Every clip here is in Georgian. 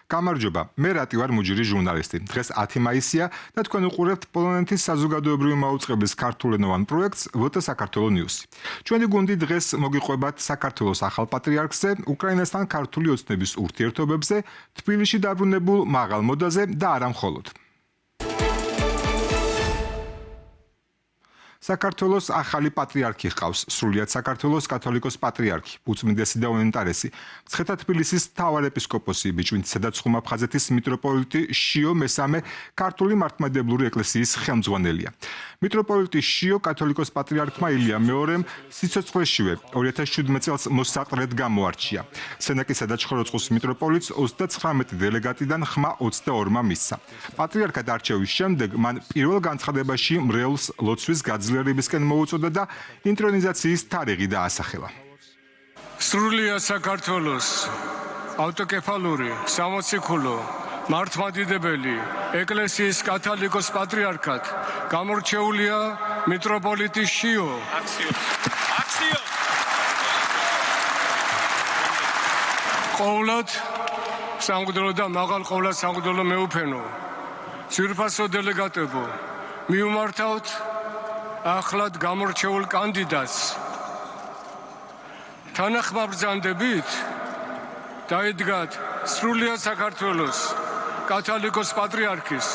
გამარჯობა, მე რატი ვარ მუჯირი ჟურნალისტი. დღეს 10 მაისია და თქვენ უყურებთ პოლონეთის საზოგადოებრივი მაუწყებლის ქართულენოვან პროექტს VT საქართველოს News. ჩვენი გუნდი დღეს მოგიყვებათ საქართველოს ახალ პატრიარქზე, უკრაინასთან ქართული ოცნების ურთიერთობებზე, თბილისში დაბრუნებულ მაღალ მოდაზე და არა მხოლოდ. საქართველოს ახალი პატრიარქი ჰყავს, სრულიად საქართველოს კათოლიკოს პატრიარქი, უწმინდესი და უნეტარესი, მცხეთა თბილისის მთავარეპისკოპოსი, ბიჭვინთისა და ცხუმაფხაზეთის მიტროპოლიტი შიო მესამე ქართული მართლმადიდებლური ეკლესიის ხელმძღვანელია. მიტროპოლიტი შიო კათოლიკოს პატრიარქმა ილია მეორემ სიცოცხლეშივე 2017 წელს მოსაყრედ გამოარჩია. სენაკისა და ჩხოროწყუს მიტროპოლიტს 39 დელეგატიდან ხმა 22-მა მისცა. პატრიარქად არჩევის შემდეგ მან პირველ განცხადებაში მრევლს ლოცვის გაძლიერებისკენ მოუწოდა და ინტრონიზაციის თარიღი დაასახელა. სრულიად საქართველოს ავტოკეფალური, სამოციქულო, მართლმადიდებელი ეკლესიის კათოლიკოს პატრიარქად გამორჩეულია მიტროპოლიტი შიო. აქციო. ყოვლად სამღვდელო და მაღალ ყოვლად სამღვდელო მეუფენო, ძვირფასო დელეგატებო, მიუმართავთ ახლად გამორჩეულ კანდიდატს. თანახმად ბრძანდებით დაიდგათ სრულიად საქართველოს კათოლიკოს პატრიარქის,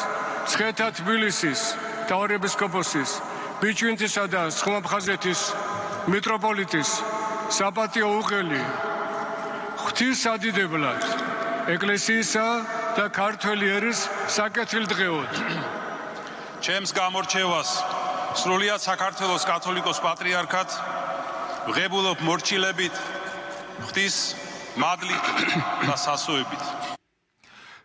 მცხეთა თბილისის მთავარეპისკოპოსის, ბიჭვინთისა და ცხუმაფხაზეთის მიტროპოლიტის საპატიო უღელი ღვთისადიდებლად ეკლესიისა და ქართველი ერის საკეთილდღეოდ. ჩემს გამორჩევას სრულიად საქართველოს კათოლიკოს პატრიარქად ვღებულობ მორჩილებით, ღვთის მადლით და სასოებით.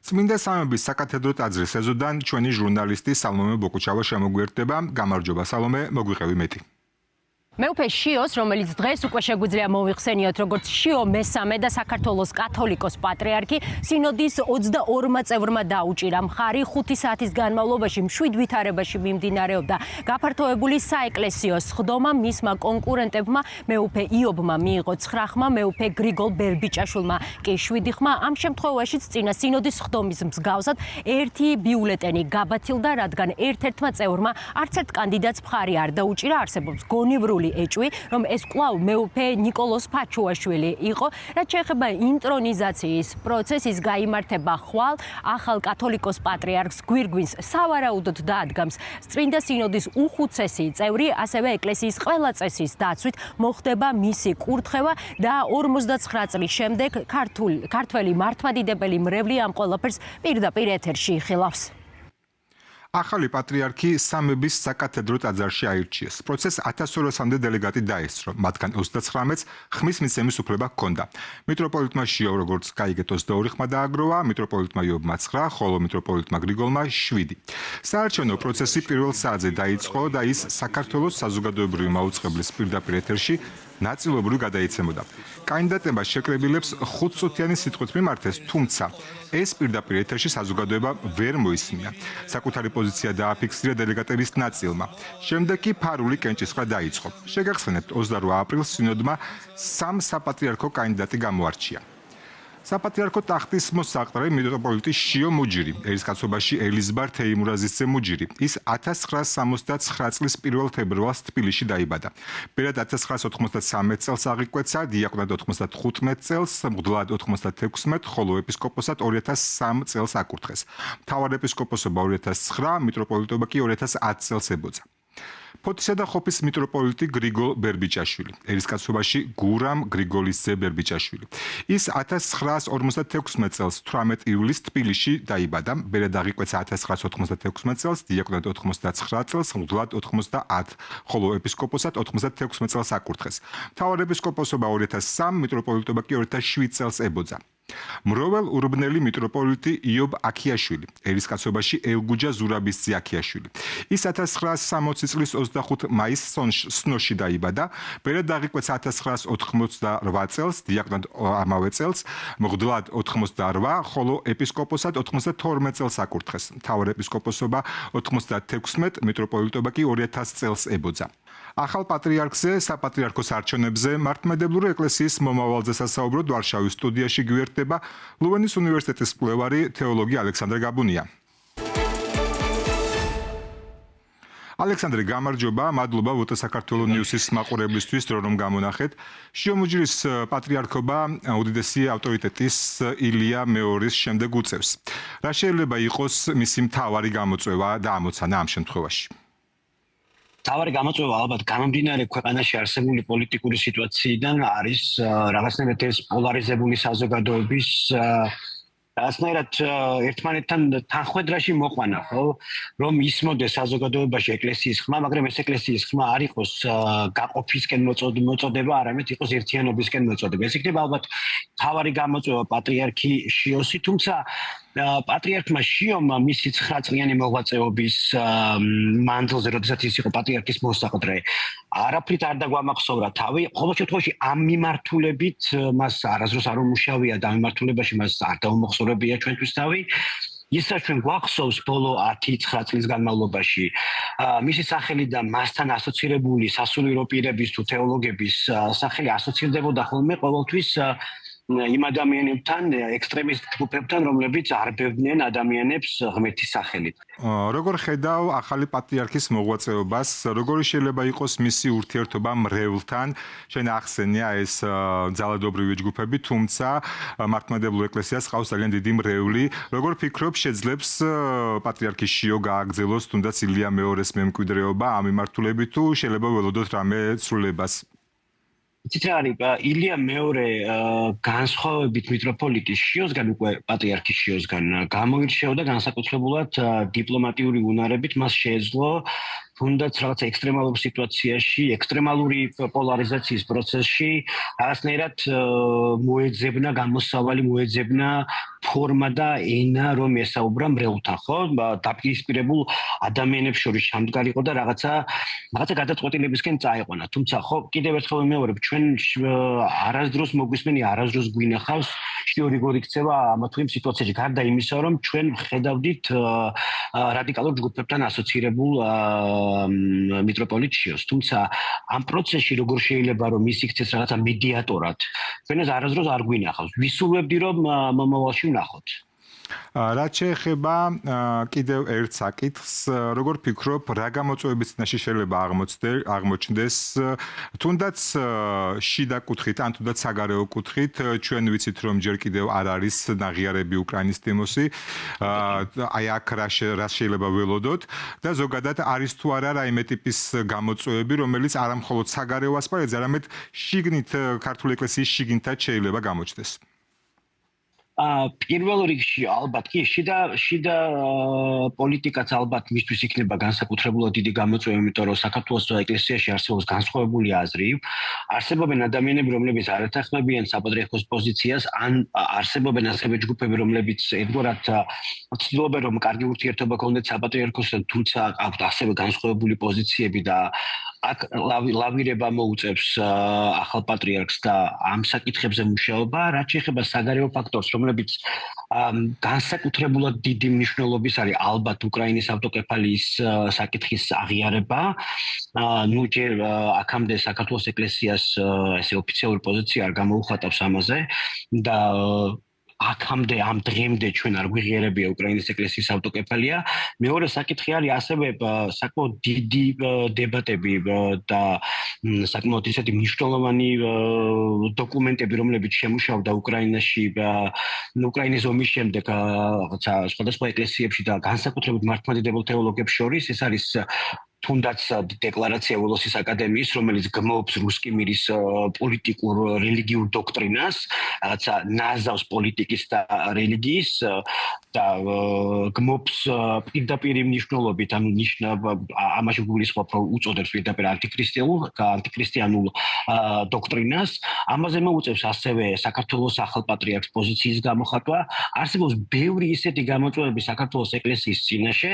წმინდა სამების საკათედრო ტაძრის ეზოდან ჩვენი ჟურნალისტი სალომე ბოკუჩავა შემოგვიერთდება. გამარჯობა სალომე, მოგვიყევი მეტი. მეუფე შიოს, რომელიც დღეს უკვე შეგვიძლია მოვიხსენიოთ, როგორც შიო მესამე და საქართველოს კათოლიკოს პატრიარქი, სინოდის 22-მა წევრმა დაუჭირა მხარი 5 საათის განმავლობაში მშვიდ ვითარებაში მიმდინარეობდა გაფართოებული საეკლესიო სხდომა. მისმა კონკურენტებმა მეუფე იობმა მიიღო 9 ხმა, მეუფე გრიგოლ ბერბიჭაშვილმა კი 7 ხმა. ამ შემთხვევაშიც წინა სინოდის სხდომის მსგავსად ერთი ბიულეტენი გაბათილდა, რადგან ერთ-ერთმა წევრმა არც ერთ კანდიდატს მხარი არ დაუჭირა. არსებობს გონივრული ეჭვი, რომ ეს კვლავ მეუფე ნიკოლოზ ფაჩუაშვილი იყო. რაც შეეხება ინტრონიზაციის პროცესის გაიმართება ხვალ, ახალ კათოლიკოს პატრიარქს გვირგვინს სავარაუდოდ დაადგამს წმინდა სინოდის უხუცესი წევრი, ასევე ეკლესიის ყველა წესის დაცვით მოხდება მისი კურთხევა და 59 წლის შემდეგ ქართველი მართლმადიდებელი მრევლი ამ ყველაფერს პირდაპირ ეთერში იხილავს. ახალი პატრიარქი სამების საკათედრო ტაძარში აირჩიეს. პროცესს 1200-მდე დელეგატი დაესწრო, მათგან 39-ს ხმის მიცემის უფლება ჰქონდა. მიტროპოლიტმა შიო როგორც გაიგეთ 22 ხმა დააგროვა, მიტროპოლიტმა იობმა 9, ხოლო მიტროპოლიტმა გრიგოლმა 7. საარჩევნო პროცესი პირველ საათზე დაიწყო და ის საქართველოს საზოგადოებრივი მაუწყებლის პირდაპირ ეთერში ნაწილობრივ გადაიცემოდა. კანდიდატებმა შეკრებილებს 5 წუთიანი სიტყვით მიმართეს, თუმცა ეს პირდაპირ ეთერში საზოგადოება ვერ მოისმინა. საკუთარი პოზიცია დააფიქსირა დელეგატების ნაწილმა. შემდეგ კი ფარული კენჭისყრა დაიწყო. შეგახსენებთ, 28 აპრილს სინოდმა 3 საპატრიარქო კანდიდატი გამოარჩია. საპატრიარქო ტახტის მოსაყრე მიტროპოლიტი შიო მუჯირი, ერისკაცობაში ელიზბარ თეიმურაზისძე მუჯირი. ის 1969 წლის 1 თებერვალს თბილისში დაიბადა. ბერად 1993 წელს აღიკვეცა, დიაყვნად 95 წელს, მღვდლად 96, ხოლო ეპისკოპოსად 2003 წელს აკურთხეს. მთავარეპისკოპოსობა 2009, მიტროპოლიტობა კი 2010 წელს ებოძა. ფოთისა და ხოფის მიტროპოლიტი გრიგოლ ბერბიჭაშვილი, ერისკაცობაში გურამ გრიგოლისძე ბერბიჭაშვილი. ის 1956 წელს 18 ივლისს თბილისში დაიბადა, ბერად აღიკვეცა 1996 წელს, დიაყვნად 99 წელს, მღვდლად 90, ხოლო ეპისკოპოსად 96 წელს აკურთხეს. მთავარეპისკოპოსობა 2003, მიტროპოლიტობა კი 2007 წელს ებოძა. მროვალ ურბნელი მიტროპოლიტი იობ აქიაშვილი, ერისკაცობაში ელგუჯა ზურაბისძე აქიაშვილი. ის 1960 წლის 25 მაისს სნოში დაიბადა, ბერად აღიკვეცა 1988 წელს, დიაყვნად ამავე წელს, მღვდლად 88, ხოლო ეპისკოპოსად 92 წელს აკურთხეს. მთავარეპისკოპოსობა 96, მიტროპოლიტობა კი 2000 წელს ებოძა. ახალ პატრიარქზე, საპატრიარქოს არჩევნებზე მართლმადიდებლური ეკლესიის მომავალზე სასაუბროდ ვარშავის სტუდიაში გვერდება ლუვენის უნივერსიტეტის მკვლევარი თეოლოგი ალექსანდრე გაბუნია. ალექსანდრე, გამარჯობა, მადლობა ვოტა საქართველოს ნიუსის მაყურებლისთვის, რომ გამონახეთ. შიომუჯრის პატრიარქობა უდიდესი ავტორიტეტის ილია მეორის შემდეგ უწევს. რა შეიძლება იყოს მისი მთავარი გამოწვევა და ამოცანა ამ შემთხვევაში? თავარი გამოწვევა ალბათ გამომდინარე ქვეყანაში არსებული პოლიტიკური სიტუაციიდან არის რაღაცნაირად ეს პოლარიზებული საზოგადოების რაღაცნაირად ერთმანეთთან თანხვედრაში მოყვანა, ხო? რომ ისმოდეს საზოგადოებაში ეკლესიის ხმა, მაგრამ ეს ეკლესიის ხმა არ იყოს გაყოფისკენ მოწოდება, არამედ იყოს ერთიანობისკენ მოწოდება. ეს იქნება ალბათ თავარი გამოწვევა პატრიარქი შიოსი, თუმცა პატრიარქმა შიომ მისი 9 წლიანი მოღვაწეობის მანძილზე, როდესაც ის იყო პატრიარქის მოსაყდრე, არაფრით არ დაგვამახსოვრა თავი. ყოველ შემთხვევაში ამ მიმართულებით მას არასდროს არ უმუშავია და ამ მიმართულებაში მას არ დაუმახსოვრებია ჩვენთვის თავი. ისაც ჩვენ გვახსოვს ბოლო 10-9 წლის განმავლობაში მისი სახელი და მასთან ასოცირებული სასულიერო პირების თუ თეოლოგების სახელი ასოცირდებოდა ხოლმე ყოველთვის იმ ადამიანებთან, ექსტრემისტ ჯგუფებთან, რომლებიც არბევდნენ ადამიანებს ღმერთის სახელით. როგორ ხედავ ახალი პატრიარქის მოღვაწეობას, როგორი შეიძლება იყოს მისი ურთიერთობა მრევლთან? შენ ახსენია ეს ძალადობრივი ჯგუფები, თუმცა მართლმადიდებლურ ეკლესიას ყავს ძალიან დიდი მრევლი. როგორ ფიქრობ, შეძლებს პატრიარქი შიო გააგრძელოს თუნდაც ილია მეორის მემკვიდრეობა ამ მიმართულებით თუ შეიძლება ველოდოთ რამე ცვლილებას? ციტარი ილია მეორე განსხვავებით მიტროპოლიტი შიოსგან უკვე პატრიარქი შიოსგან გამოირჩეოდა განსაკუთრებულად დიპლომატიური უნარებით, მას შეეძლო თუნდაც რაღაც ექსტრემალურ სიტუაციაში, ექსტრემალური პოლარიზაციის პროცესში რაღაცნაირად მოეძებნა გამოსავალი, მოეძებნა ფორმა და ენა, რომ ესაუბრა მრევლთან, ხო? დაპირისპირებულ ადამიანებს შორის შემდგარიყო და რაღაცა გადაწყვეტილებისკენ წაიყვანა. თუმცა ხო, კიდევ ერთხელ ვიმეორებ, ჩვენ არასდროს მოგვისმენი, არასდროს გვინახავს შიორიგორი ქცევა ამა თუ იმ სიტუაციაში. გარდა იმისა, რომ ჩვენ ხედავდით რადიკალურ ჯგუფებთან ასოცირებულ მიტროპოლიტ შიოს. თუმცა ამ პროცესში როგორ შეიძლება რომ ის იქცეს რაღაცა მედიატორად, ჩვენს არასდროს არ გვინახავს. ვისურვებდი რომ მომავალში ვნახოთ. რაც შეეხება კიდევ ერთ საკითხს, როგორ ფიქრობ, რა გამოწვევების წინაშე შეიძლება აღმოჩნდეს, თუნდაც შიდა კუთხით, ან თუნდაც საგარეო კუთხით, ჩვენ ვიცით, რომ ჯერ კიდევ არ არის ნაღიარები უკრაინის დემოსი, აი აქ რა შეიძლება ველოდოთ და ზოგადად არის თუ არა რაიმე ტიპის გამოწვევები, რომელიც არა მხოლოდ საგარეო ასპარეზზე, არამედ შიგნით ქართული ეკლესიის შიგნითაც შეიძლება გამოჩნდეს. პირველ რიგში ალბათ კი შიდა პოლიტიკაც ალბათ მისთვის იქნება განსაკუთრებულად დიდი გამოწვევა, იმიტომ რომ საქართველოს ეკლესიაში არსებობს განსხვავებული აზრი. არსებობენ ადამიანები, რომლებიც არ ეთანხმებიან საპატრიარქოს პოზიციას, ან არსებობენ ასევე ჯგუფები, რომლებიც ერთგვარად ცდილობენ, რომ კარგი ურთიერთობა გქონდეთ საპატრიარქოსთან, თუმცა აქვთ ასევე განსხვავებული პოზიციები და აქ ლავირება მოუწევს ახალ პატრიარქს და ამ საკითხებზე მუშაობა, რაც შეეხება საგარეო ფაქტორს, რომლებიც განსაკუთრებულად დიდი მნიშვნელობის არის ალბათ უკრაინის ავტოკეფალიის საკითხის აღიარება. ნუ ჯერ აქამდე საქართველოს ეკლესიას ესე ოფიციალური პოზიცია არ გამოუხატავს ამაზე და აქამდე ამ დღემდე ჩვენ არ გვიღიარებია უკრაინის ეკლესიის ავტოკეფალია. მეორე საკითხი არის ასევე საკმაოდ დიდი დებატები და საკმაოდ ისეთი მნიშვნელოვანი დოკუმენტები, რომლებიც შემუშავდა უკრაინაში უკრაინის ომის შემდეგ რაღაცა სხვადასხვა ეკლესიებში და განსაკუთრებით მართლმადიდებელ თეოლოგებს შორის. ეს არის თუნდაც დეკლარაცია ველოსის აკადემიის, რომელიც გმობს რუსკი მირის პოლიტიკურ რელიგიურ დოქტრინას, რაღაცა ნაზავს პოლიტიკის და რელიგიის და გმობს პირდაპირ მნიშვნელობით, ანუ ამაში გულისხმობ, რომ უწოდებს პირდაპირ ანტიქრისტიანულ დოქტრინას. ამაზე მოუწევს ასევე საქართველოს ახალ პატრიარქს პოზიციის გამოხატვა. არსებობს ბევრი ისეთი გამოწვევები საქართველოს ეკლესიის წინაშე,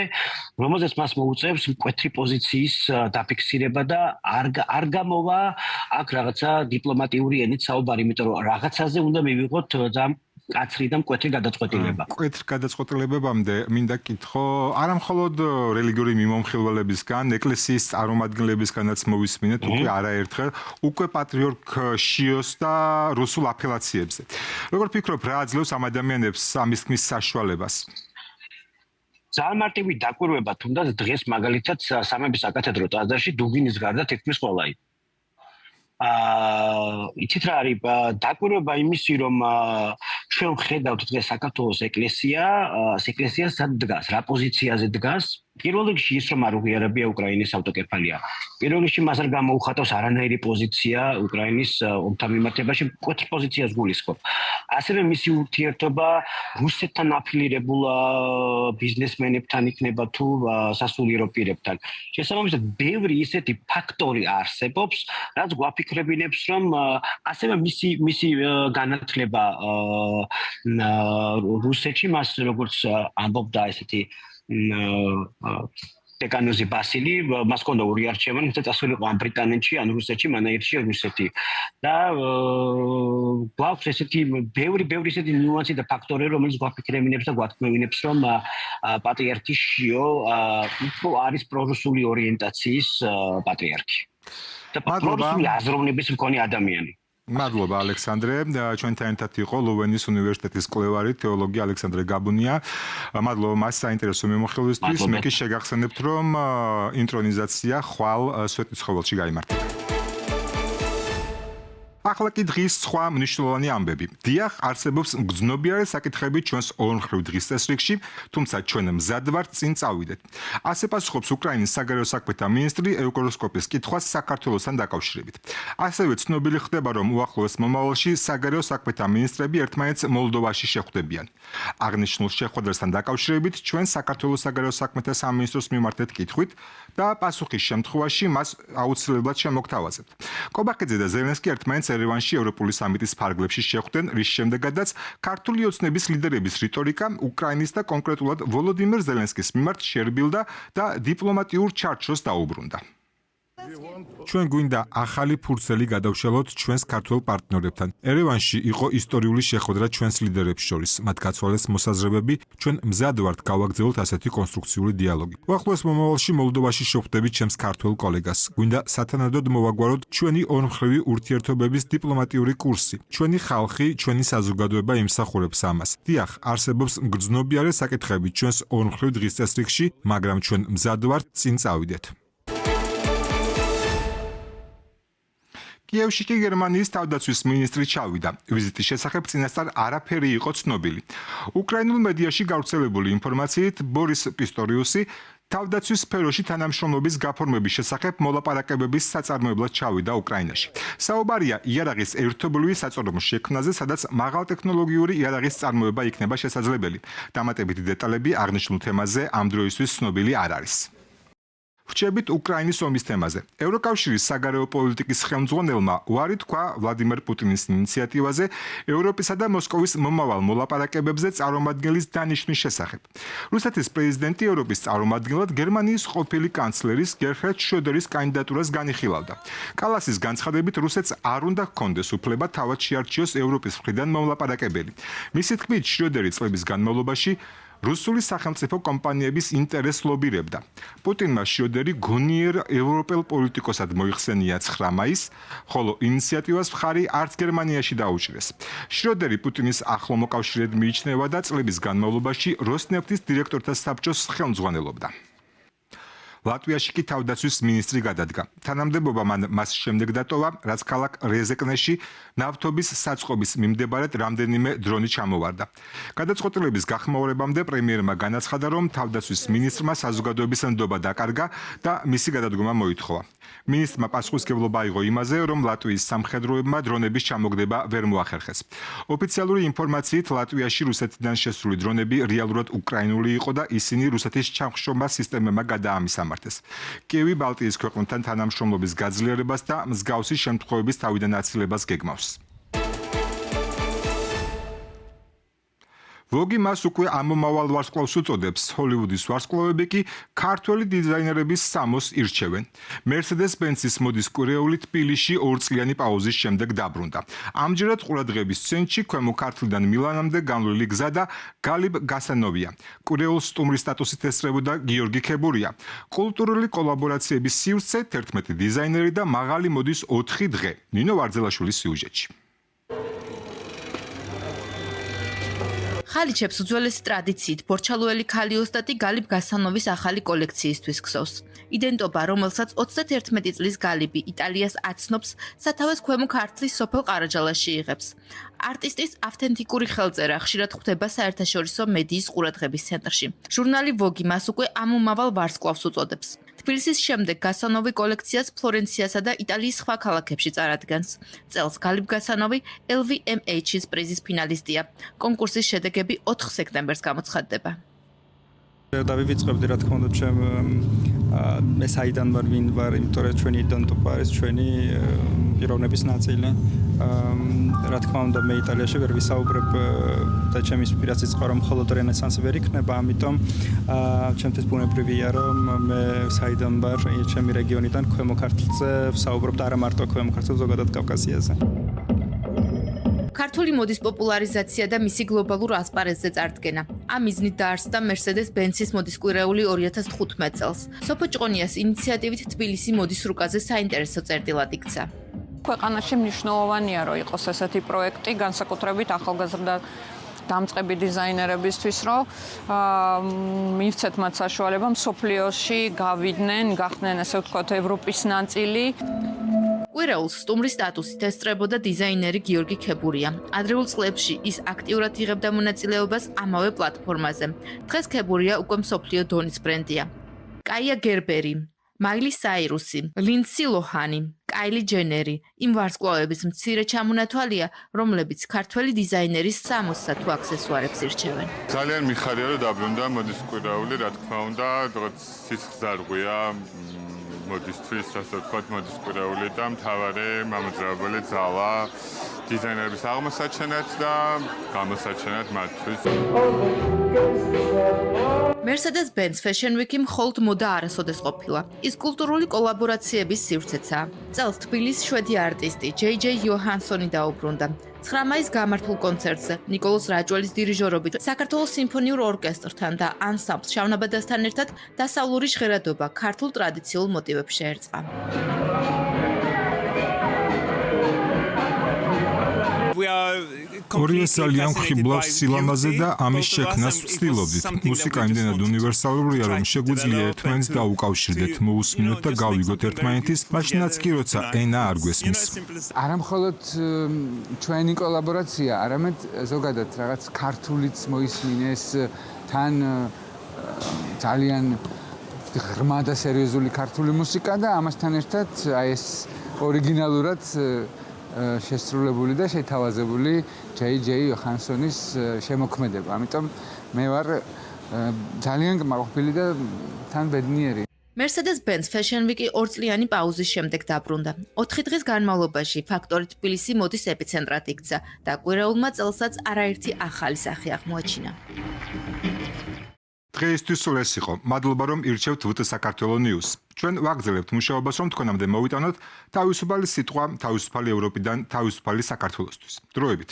რომელზეც მას მოუწევს მკვეთრი პოზიციის დაფიქსირება და არ გამოვა აქ რაღაცა დიპლომატიური ენით საუბარი, იმიტომ რომ რაღაცაზე უნდა მივიღოთ კაცრი და მკვეთრი გადაწყვეტილება. მკვეთრ გადაწყვეტილებებამდე მინდა კითხო, არა მხოლოდ რელიგიური მიმომხილველებისგან, ეკლესიის წარმომადგენლებისგანაც მოვისმინეთ უკვე არაერთხელ, უკვე პატრიარქ შიოს და რუსულ აფილაციებზე. როგორ ფიქრობ, რა აძლევს ამ ადამიანებს ამის თქმის საშუალებას? ძალიან მარტივი დაკვირვება, თუნდაც დღეს მაგალითად სამების საკათედრო ტაძარში დუბინის გარდა თითქმის ყველა იყო. იცით რა არის დაკვირვება იმისი, რომ ჩვენ ვხედავთ დღეს საქართველოს ეკლესია სად დგას, რა პოზიციაზე დგას. პირველ რიგში ის რომ არ უღიარებია უკრაინის ავტოკეფალია. პირველ რიგში მას არ გამოუხატავს არანაირი პოზიცია უკრაინის ომთან მიმართებაში, მკვეთრ პოზიციას გულისხმობ. ასევე მისი ურთიერთობა რუსეთთან აფილირებულ ბიზნესმენებთან იქნება თუ სასულიერო პირებთან. შესაბამისად, ბევრი ისეთი ფაქტორი არსებობს, რაც გვაფიქრებინებს, რომ ასევე მისი განათლება რუსეთში მას როგორც ამბობდა ესეთი დეკანოზი ბასილი, მას ჰქონდა ორი არჩევანი, თუმცა წასულიყო ან ბრიტანეთში, ან რუსეთში, მანაირში რუსეთი. და გვაქვს ესეთი ბევრი ესეთი ნიუანსი და ფაქტორები, რომელიც გვაფიქრებინებს და გვათქმევინებს, რომ პატრიარქი შიო უფრო არის პრორუსული ორიენტაციის პატრიარქი. და პრორუსული აზროვნების მქონე ადამიანი. მადლობა ალექსანდრე, ჩვენთან ერთად იყო ლოვენის უნივერსიტეტის კვლევარი თეოლოგი ალექსანდრე გაბუნია. მადლობა მას საინტერესო მიმოხილვისთვის. მე კი შეგახსენებთ, რომ ინტრონიზაცია ხვალ სვეტიცხოველში გაიმართა. ახლა კი დღის სხვა მნიშვნელოვანი ამბები. დიახ, არსებობს მგრძნობიარე საკითხები ჩვენს ორმხრივ დღის წესრიგში, თუმცა ჩვენ მზად ვართ წინ წავიდეთ. ასე პასუხობს უკრაინის საგარეო საქმეთა მინისტრი ევგოროსკოპის კითხვას საქართველოსთან დაკავშირებით. ასევე ცნობილი ხდება, რომ უახლოეს მომავალში საგარეო საქმეთა მინისტრები ერთმანეთს მოლდოვაში შეხვდებიან. აღნიშნულ შეხვედრასთან დაკავშირებით ჩვენ საქართველოს საგარეო საქმეთა სამინისტროს მიმართეთ კითხვით და პასუხის შემთხვევაში მას აუცილებლად შემოგთავაზებთ. კობახიძე და ზელენსკი ერთმანეთს ერევანში ევროპული სამიტის ფარგლებში შეხვდნენ, რის შემდეგაც ქართული ოცნების ლიდერების რიტორიკა უკრაინის და კონკრეტულად ვოლოდიმირ ზელენსკის მიმართ შერბილდა და დიპლომატიურ ჩარჩოს დაუბრუნდა. ჩვენ გვინდა ახალი ფურცელი გადავშალოთ ჩვენს ქართულ პარტნიორებთან. ერევანში იყო ისტორიული შეხვედრა ჩვენს ლიდერებს შორის. მათ გაცვალეს მოსაზრებები, ჩვენ მზად ვართ გავაგრძელოთ ასეთი კონსტრუქციული დიალოგი. უახლოეს მომავალში მოლდოვაში შევხვდებით ჩემს ქართულ კოლეგას. გვინდა სათანადოდ მოვაგვაროთ ჩვენი ორმხრივი ურთიერთობების დიპლომატიური კურსი. ჩვენი ხალხი, ჩვენი საზოგადოება იმსახურებს ამას. დიახ, არსებობს მგრძნობიარე საკითხები ჩვენს ორმხრივ დღის წესრიგში, მაგრამ ჩვენ მზად ვართ წინ წავიდეთ. კიევში კი გერმანიის თავდაცვის მინისტრი ჩავიდა. ვიზიტის შესახებ წინასწარ არაფერი იყო ცნობილი. უკრაინულ მედიაში გავრცელებული ინფორმაციით ბორის პისტორიუსი თავდაცვის სფეროში თანამშრომლობის გაფორმების შესახებ მოლაპარაკებების საწარმოებლად ჩავიდა უკრაინაში. საუბარია იარაღის ერთობლივი საწარმოს შექმნაზე, სადაც მაღალტექნოლოგიური იარაღის წარმოება იქნება შესაძლებელი. დამატებითი დეტალები აღნიშნულ თემაზე ამ დროისთვის ცნობილი არ არის. ვრჩებით უკრაინის ომის თემაზე. ევროკავშირის საგარეო პოლიტიკის ხელმძღვანელმა უარი თქვა ვლადიმერ პუტინის ინიციატივაზე ევროპისა და მოსკოვის მომავალ მოლაპარაკებებზე წარმომადგენლის დანიშვნის შესახებ. რუსეთის პრეზიდენტი ევროპის წარმომადგენლად გერმანიის ყოფილი კანცლერის გერჰარდ შროდერის კანდიდატურას განიხილავდა. კალასის განცხადებით, რუსეთს არ უნდა ჰქონდეს უფლება თავად შეარჩიოს ევროპის მხრიდან მომლაპარაკებელი. მისი თქმით, შროდერი წლების განმავლობაში რუსული სახელმწიფო კომპანიების ინტერესს ლობირებდა. პუტინმა შროდერი გონიერ ევროპელ პოლიტიკოსად მოიხსენია 9 მაისს, ხოლო ინიციატივას მხარი არც გერმანიაში დაუჭირეს. შროდერი პუტინის ახლო მოკავშირედ მიიჩნევა და წლების განმავლობაში როსნეფტის დირექტორთა საბჭოს ხელმძღვანელობდა. ლატვიაში კი თავდაცვის მინისტრი გადადგა. თანამდებობა მან მას შემდეგ დატოვა, რაც ქალაქ რეზეკნეში ნავთობის საწყობის მიმდებარედ რამდენიმე დრონი ჩამოვარდა. გადაწყვეტილების გახმაურებამდე პრემიერმა განაცხადა, რომ თავდაცვის მინისტრმა საზოგადოების ნდობა დაკარგა და მისი გადადგომა მოითხოვა. მინისტრმა პასუხისმგებლობა აიღო იმაზე, რომ ლატვიის სამხედროებმა დრონების ჩამოგდება ვერ მოახერხეს. ოფიციალური ინფორმაციით ლატვიაში რუსეთიდან შესული დრონები რეალურად უკრაინული იყო და ისინი რუსეთის ჩამხშობა სისტემებმა გადაამისამართეს. კიევი ბალტიის ქვეყნებთან თანამშრომლობის გაძლიერებას და მსგავსი შემთხვევების თავიდან აცილებას გეგმავს. ვოგი მას უკვე ამომავალ ვარსკვლავს უწოდებს, ჰოლივუდის ვარსკვლავები კი ქართველი დიზაინერების სამოს ირჩევენ. Mercedes-Benz-ის მოდის კვირეული თბილისში 2 წლიანი პაუზის შემდეგ დაბრუნდა. ამჯერად ყურადღების ცენტრში ქვემო ქართლიდან მილანამდე განვლილი გზა და გალიბ გასანოვია. კვირეულ სტუმრის სტატუსით ესწრებოდა გიორგი ქებურია. კულტურული კოლაბორაციების სივრცე 11 დიზაინერი და მაღალი მოდის 4 დღე. ნინო ვარძელაშვილის სიუჟეტში. ხალიჩებს უძველესი ტრადიციით ბორჩალოელი ქალი ოსტატი გალიბ გასანოვის ახალი კოლექციისთვის ქსოვს. იდენტობა, რომელსაც 31 წლის გალიბი იტალიას აცნობს, სათავეს ქვემო ქართლის სოფელ ყარაჯალაში იღებს. არტისტის ავთენტიკური ხელწერა ხშირად ხვდება საერთაშორისო მედიის ყურადღების ცენტრში. ჟურნალი ვოგი მას უკვე ამომავალ ვარსკვლავს უწოდებს. თბილისის შემდეგ გასანოვი კოლექციას ფლორენციასა და იტალიის სხვა ქალაქებში წარადგენს. წელს გალიბ გასანოვი LVMH-ის პრიზის ფინალისტია. კონკურსის შედეგები 4 სექტემბერს გამოცხადდება. დავივიწყებდი რა თქმა უნდა ჩემ მე საიდან ვარ ვინ ვარ იმიტომ რომ ჩვენი იდენტობა არის ჩვენი პიროვნების ნაწილი რა თქმა უნდა მე იტალიაში ვერ ვისაუბრებ და ჩემი ინსპირაციის წყარო მხოლოდ რენესანსი ვერ იქნება ამიტომ ჩემთვის ბუნებრივია რომ მე საიდან ვარ ჩემი რეგიონიდან ქვემო ქართლზე ვსაუბრობ და არა მარტო ქვემო ქართლზე ზოგადად კავკასიაზე ქართული მოდის პოპულარიზაცია და მისი გლობალურ ასპარეზზე წარდგენა. ამ მიზნით დაარსდა Mercedes-Benz-ის მოდის კვირეული 2015 წელს. სოფო ჭყონიას ინიციატივით თბილისი მოდის რუკაზე საინტერესო წერტილად იქცა. ქვეყანაში მნიშვნელოვანია რომ იყოს ესეთი პროექტი, განსაკუთრებით ახალგაზრდა დამწყები დიზაინერებისთვის, რომ მივცეთ მათ საშუალება მსოფლიოში გავიდნენ, გახდნენ ესე ვთქვათ ევროპის ნაწილი. კვირეულს სტუმრის სტატუსით ესწრებოდა დიზაინერი გიორგი ქებურია. ადრეულ წლებში ის აქტიურად იღებდა მონაწილეობას ამავე პლატფორმაზე. დღეს ქებურია უკვე მსოფლიო დონის ბრენდია. კაია გერბერი, მაილი საირუსი, ლინდსი ლოჰანი, კაილი ჯენერი, იმ ვარსკვლავების მცირე ჩამონათვალია, რომლებიც ქართველი დიზაინერის სამოსსა თუ აქსესუარებს ირჩევენ. ძალიან მიხარია რომ დაბრუნდა მოდის კვირეული, რა თქმა უნდა, დღეს სისხლძარღვია მოდისთვის, ასე ვთქვათ, მოდის კვირეული და მთავარი მამოძრავებელი ძალა დიზაინერების აღმოსაჩენად და გამოსაჩენად მათთვის. Mercedes-Benz Fashion Week-ი მხოლოდ მოდა არასოდეს ყოფილა. ის კულტურული კოლაბორაციების სივრცეცაა. წელს თბილისის შვედი არტისტი JJ იოჰანსონი დაუბრუნდა. 9 მაისს გამართულ კონცერტზე ნიკოლოზ რაჭველის დირიჟორობით საქართველოს სიმფონიურ ორკესტრთან და ანსამბლ შავნაბადასთან ერთად დასავლური ჟღერადობა ქართულ ტრადიციულ მოტივებს შეერწყა. ორივე ძალიან ხიბლავს სილამაზე და ამის შექმნას ვცდილობდით. მუსიკა იმდენად უნივერსალურია, რომ შეგვიძლია ერთმანეთს დაუკავშირდეთ, მოусმინოთ და გავიგოთ ერთმანეთის, მაშინაც კი როცა ენა არ გვესმის. არა მხოლოდ ჩვენი კოლაბორაცია, არამედ ზოგადად რაღაც ქართულიც მოისმინეს, თან ძალიან ღრმა და სერიოზული ქართული მუსიკა და ამასთან ერთად აი ეს ორიგინალურად შესრულებული და შეთავაზებული JJ იოჰანსონის შემოქმედება. ამიტომ მე ვარ ძალიან კმაყოფილი და თან ბედნიერი. Mercedes-Benz Fashion Week-ი 2 წლიანი პაუზის შემდეგ დაბრუნდა. 4 დღის განმავლობაში ფაქტორი თბილისი მოდის ეპიცენტრად იქცა და კვირეულმა წელსაც არაერთი ახალი სახე აღმოაჩინა. დღეისთვის სულ ეს იყო. მადლობა რომ ირჩევთ VT საქართველოს News. ჩვენ ვაგრძელებთ მუშაობას, რომ თქვენამდე მოვიტანოთ თავისუფალი სიტყვა, თავისუფალი ევროპიდან, თავისუფალი საქართველოსთვის. დროებით.